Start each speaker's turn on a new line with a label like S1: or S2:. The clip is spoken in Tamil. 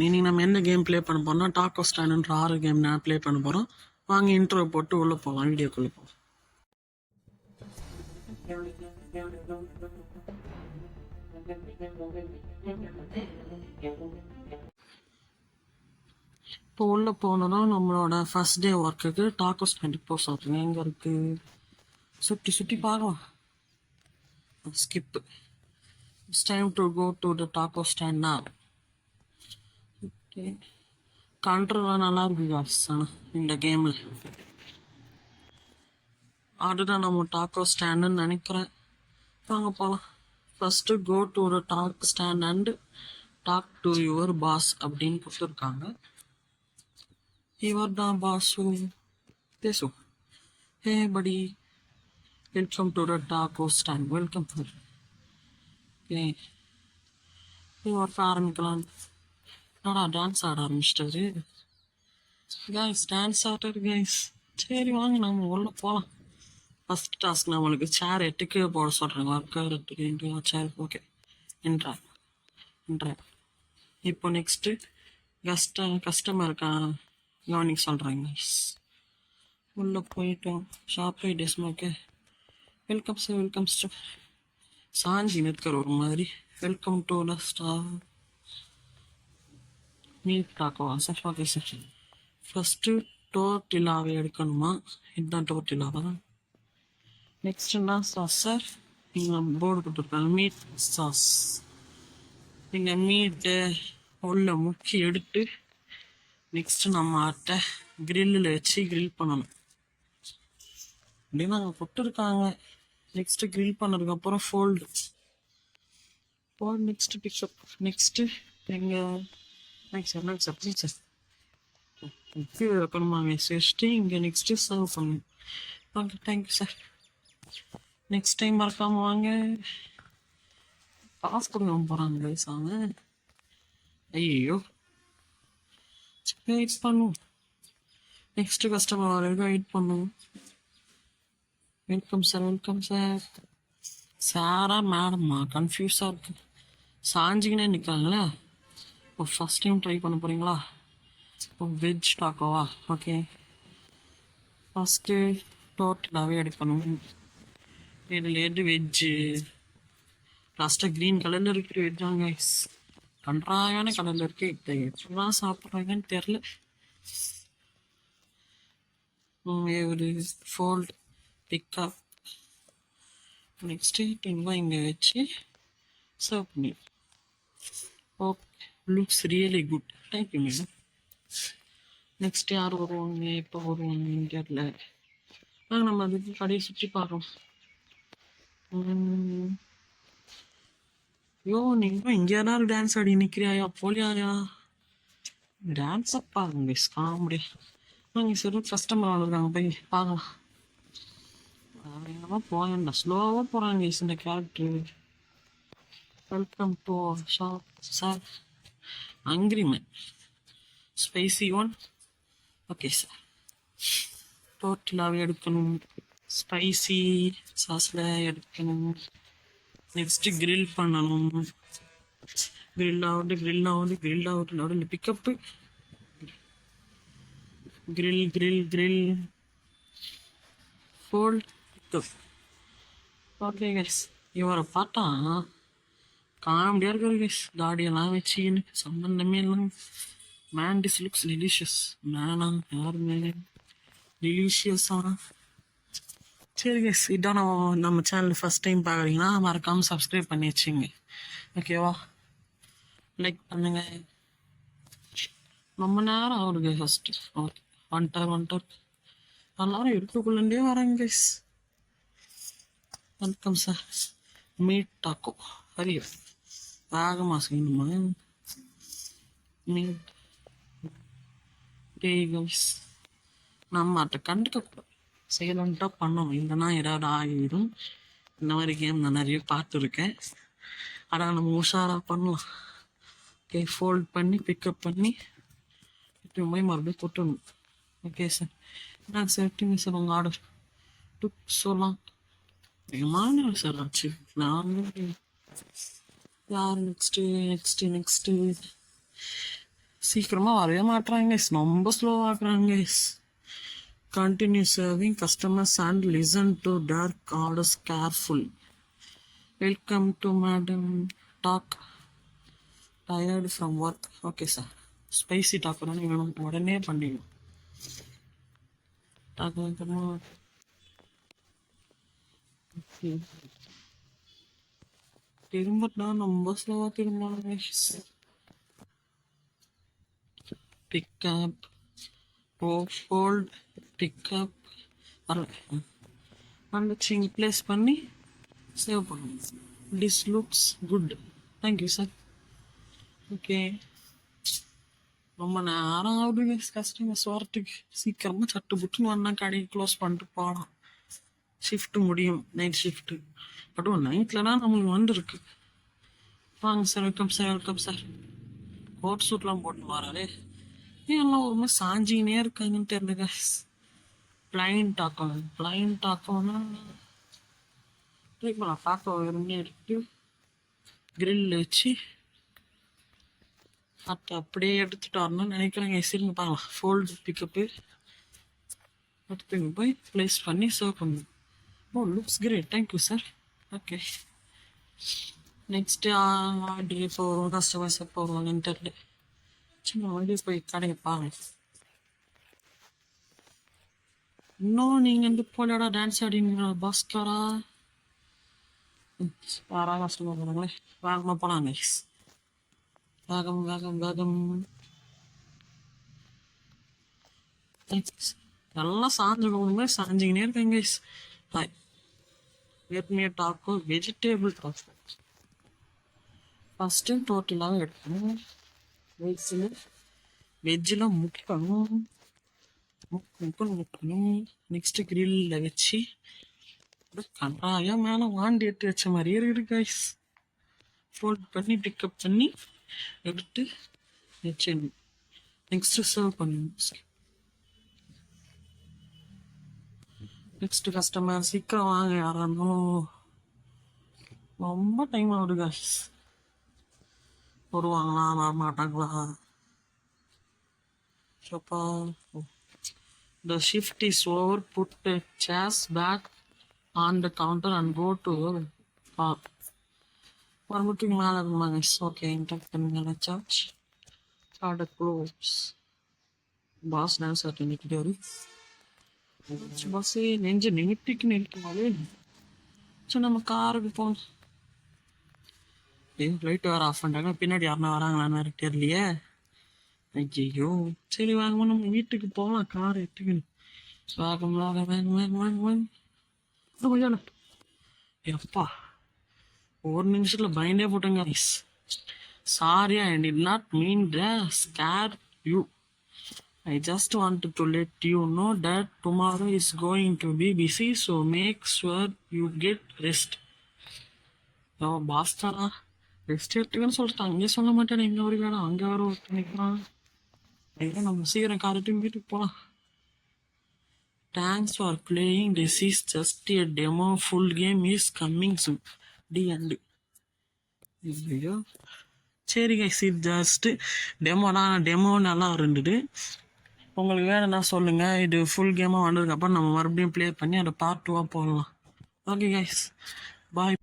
S1: இன்னைக்கு நம்ம என்ன கேம் ப்ளே பண்ண போறோம்னா டாக்கோ ஸ்டாண்டுன்ற 6 கேம் நான் ப்ளே பண்ண போகிறோம். வாங்க இன்ட்ரோ போட்டு உள்ளே போகலாம், வீடியோக்குள்ளே போகலாம். இப்போ உள்ளே போனோன்னா நம்மளோட ஃபர்ஸ்ட் டே ஒர்க்குக்கு டாக்கோ ஸ்டாண்டு போக சொல்கிறேன். எங்கே இருக்குது சுற்றி சுற்றி பார்க்கலாம். Skip. It's time to go to the taco stand now. Okay, கண்ட்ரோலாக நல்லா இருக்கு காஸ். ஆனால் இந்த கேமில் அதுதான் நம்ம டாக்கோ ஸ்டாண்டுன்னு நினைக்கிறேன். வாங்க போகலாம். First go to the taco stand and talk to your boss அப்படின்னு கொடுத்துருக்காங்க. இவர் தான் பாஸு, பேசும். ஹே படி, welcome to the taco stand, welcome. Okay, work ஆரம்பிக்கலாம். என்னடா டான்ஸ் ஆட ஆரம்பிச்சிட்டாரு கைஸ், டான்ஸ் ஆடுறாரு கைஸ். சரி வாங்க நம்ம உள்ள போகலாம். ஃபஸ்ட் டாஸ்க் நம்மளுக்கு சேர் எட்டுக்கு போட சொல்கிறாங்க. ஒர்க்கர் எட்டுக்கு சேர். ஓகே, இன்ட்ரா. இப்போ நெக்ஸ்ட்டு கஸ்டமருக்கு கவனிக்க சொல்கிறாங்க கைஸ். உள்ளே போயிட்டோம். Shop ideas. Okay, welcome sir, welcome sir. சாஞ்சி நிற்கிற ஒரு மாதிரி. Welcome to the star meat டாக்கோவா சார்? Okay sir. ஃபஸ்ட்டு டோர்டிலாவை எடுக்கணுமா? இதுதான் டோர்டிலாவா? நெக்ஸ்ட்டுன்னா சாஸ் சார். நீங்கள் போர்டு கொடுத்துருக்காங்க மீட் சாஸ். நீங்கள் மீட்டை உள்ள முக்கி எடுத்து நெக்ஸ்ட்டு நம்ம ஆட்டை கிரில்லில் வச்சு கிரில் பண்ணணும் அப்படின்னு நாங்கள் கொடுத்துருக்காங்க. நெக்ஸ்ட்டு கிரில் பண்ணதுக்கப்புறம் ஃபோல்டு. Next pickup. நெக்ஸ்ட்டு எங்கள் சார் ப்ளீஸ் சார் கீழே வைக்கணுமா வச்சுட்டு இங்கே நெக்ஸ்ட்டு சர்வ் பண்ணணும். Okay, thank you sir. Next time மறக்காமல் வாங்க. காசு கொடுக்க போகிறாங்க வயசாங்க. ஐயோ, வெயிட் பண்ணுவோம். நெக்ஸ்ட்டு கஸ்டமர் வரைக்கும் வெயிட் பண்ணுவோம். Welcome sir, welcome sir. சாரா மேடம்மா? கன்ஃபியூஸாக இருக்கு. சாஞ்சிக்கினே நிற்காங்களே. இப்போ ஃபஸ்ட் டைம் ட்ரை பண்ண போகிறீங்களா? இப்போ வெஜ் டாக்கோவா? ஓகே, ஃபஸ்ட்டு டோட்டலாகவே எடுக்கணும். இதில் எது வெஜ்ஜு? லாஸ்ட்டாக க்ரீன் கலரில் இருக்கிற வெஜ்ஜாங்க. கன்றாயான கலரில் இருக்கு. இப்போ எப்படிலாம் சாப்பிட்றாங்கன்னு தெரில. ஒரு ஃபோல்ட் பிக்கப். நெக்ஸ்ட்டு இங்கே வச்சு சர்வ் பண்ணி. Okay, looks really good. Thank you madam. Next யார் வருவாங்க, எப்போ வருவாங்கன்னு தெரியல. நம்ம அதுக்கு கடையை சுற்றி பார்க்குறோம். ஐயோ, நீங்கள் இங்கே ஏதாவது டான்ஸ் ஆடி நிற்கிறியா? போலியாயா டான்ஸை பாருங்க. காமெடி. நாங்கள் சரி கஸ்டமர் வந்துருக்காங்க, போய் பார்க்கலாம். வேகமாக போகண்டா, ஸ்லோவாக போகிறாங்க இந்த character. Welcome to shop sir. Hungry man. Spicy one. Okay sir. டோட்டலாகவே எடுக்கணும். ஸ்பைசி சாஸில் எடுக்கணும். நெக்ஸ்ட்டு கிரில் பண்ணணும். கிரில் ஆகுது நடுவில் pickup. Grill fold pickup. Okay guys, இவரை பார்த்தா காமெடியாக இருக்காரு கைஸ். தாடியெல்லாம் வச்சுக்கின்னு சம்பந்தமே இல்லைங்க. Man this looks delicious. மேனா யாருங்க டெலிஷியஸா? சரி கைஸ், இதான் நம்ம சேனல் ஃபஸ்ட் டைம் பார்க்குறீங்கன்னா மறக்காமல் சப்ஸ்கிரைப் பண்ணி வச்சுங்க. ஓகேவா? லைக் பண்ணுங்க. ரொம்ப நேரம் ஆகுது ஃபஸ்ட்டு. ஓகே, வந்துட்டார். எல்லாரும் இருக்குள்ளே வராங்க guys. Welcome sir. Meet டாக்கோ. Hari வேகமாக செய்யணுமா? மீட் டே கைஸ். நம்ம அதை கண்டுக்கக்கூடாது, செய்யலான்ட்டா பண்ணணும். இல்லைன்னா ஏதாவது ஆகிடும். இந்த மாதிரி கேம் நான் நிறைய பார்த்துருக்கேன். ஆனால் நம்ம உஷாராக பண்ணலாம். ஓகே, ஃபோல்ட் பண்ணி பிக்கப் பண்ணி போய் மறுபடியும் கொட்டணும். Okay sir. என்ன சார் எப்படிங்க சார் உங்கள் ஆர்டர் சொல்லலாம்? வேகமான சார் ஆச்சு. நாங்கள் யார் நெக்ஸ்ட்டு சீக்கிரமாக வரவே மாட்டுறாங்க கைஸ், ரொம்ப ஸ்லோவாக்குறாங்க guys. Continue serving customers and listen to their orders carefully. Welcome to Madam Talk. Tired from work. Okay sir. Spicy talk வேணும், உடனே பண்ணிடணும். டாக் வைக்கணும். திரும்பட்டா ரொம்ப ஸ்லோவாக திரும்ப. பிக்கப் ஹோல்ட் பிக்கப் வந்துச்சு, ப்ளேஸ் பண்ணி சேவ் பண்ணணும். This looks good, thank you sir. Okay, ரொம்ப நேரம் ஆகுதுங்க கஸ்டமர்ஸ் வரட்டுக்கு. சீக்கிரமாக சட்டு புட்டுன்னு வந்தால் கடையை க்ளோஸ் பண்ணிட்டு போகலாம். ஷிஃப்ட்டு முடியும், நைட் ஷிஃப்ட்டு. பட் நைட்டில் தான் நம்மளுக்கு வந்துருக்கு. வாங்க sir, welcome sir, welcome sir. Coat சூட்லாம் போட்டு வராரு. எல்லாம் ஒரு மாதிரி சாஞ்சிக்கினே இருக்காங்கன்னு தெரியல. பிளைன் டாக்கோன்னா இப்போ நான் டாக்கோ வெறுமே எடுத்து கிரில் வச்சு அப்படியே எடுத்துட்டு வரணும்னு நினைக்கிறேங்க. சரிங்க பார்க்கலாம். ஃபோல்டு பிக்கப்பு எடுத்து போய் ப்ளேஸ் பண்ணி சர்வ் பண்ணணும். Oh, looks great, thank you sir. Okay, next order எப்போ வரும், கஸ்டமர்ஸ் எப்போ வருவாங்கன்னு தெரியல. சின்ன வண்டி போய் கடையை பாருங்க. இன்னும் நீங்கள் வந்து போலடா டான்ஸ் ஆடினீங்களா பாஸ்கரா? யாராவது கஷ்டமாக போகிறாங்களே, வேகமாக போனாங்க. வேகம் வேகம் வேகம். எல்லாம் சாஞ்சு போகணுமே, சாஞ்சிக்கினே இருக்காங்க. ஹாய், ஏற்கனவே டாக்கோ வெஜிடேபிள் டாக்கோ. ஃபஸ்ட்டு டோட்டலாக எடுக்கணும். வெஜ்ஜில் முக்கணும். நெக்ஸ்ட் கிரில்ல வச்சு கண்டாயம் மேலே வாண்டி எடுத்து வச்ச மாதிரியே இருக்குது கைஸ். ஃபோல்ட் பண்ணி பிக்கப் பண்ணி எடுத்து வச்சிடணும். நெக்ஸ்ட் சர்வ் பண்ணணும். நெக்ஸ்ட் கஸ்டமர் சீக்கிரம் வாங்க, யாராலும் ரொம்ப டைம் ஆகுது கைஸ். வருவாங்களா வர மாட்டாங்களா? The shift is over. Put the chairs back on the counter and go to your car. மறுபடியும் மேலே இருக்குமாங்க. ஓகே, இன்டெக்ட் பண்ணுங்க. Charge card close. Boss dance ஆட்டு நிற்கிட்டு வரு. பஸ்ஸே நெஞ்சு நிமிட்டிக்கு நிற்குமாவே. ஸோ நம்ம காருக்கு போகணும். லைட் வேறு ஆஃப் பண்ணிட்டாங்க. பின்னாடி யாருன்னா வராங்களான்னு வேறு தெரியலையே. ஐயோ, சரி வாங்க நம்ம வீட்டுக்கு போகலாம். கார் எடுத்துக்கணும். வேகம் வேகம் வேகம் வேகம் வேகம் வேகம். கொஞ்சம் எப்பா, ஒரு நிமிஷத்தில் பயந்தே போட்டேங்க. Sorry, I did not mean to scare you. I just wanted to let you know that tomorrow is going to be busy, so make sure you get rest. ஓ பாஸ்கரா, ரெஸ்ட் எடுத்துக்கன்னு சொல்லிட்டு அங்கே சொல்ல மாட்டேன். இங்கே ஒரு வேணும், அங்கே வர ஒருத்தர் நிற்கிறான். நம்ம சீக்கிரம் காரட்டும் வீட்டுக்கு போகலாம். Thanks for playing. This is just a demo. Full game is coming soon. And ஐயோ, சரி கைஸ், இது ஜஸ்ட்டு டெமோ நல்லா இருந்துது. உங்களுக்கு வேணும்னா சொல்லுங்கள். இது ஃபுல் கேமாக வந்ததுக்கப்புறம் நம்ம மறுபடியும் ப்ளே பண்ணி அதை பார்ட் 2 போடலாம். ஓகே கைஸ், பாய்.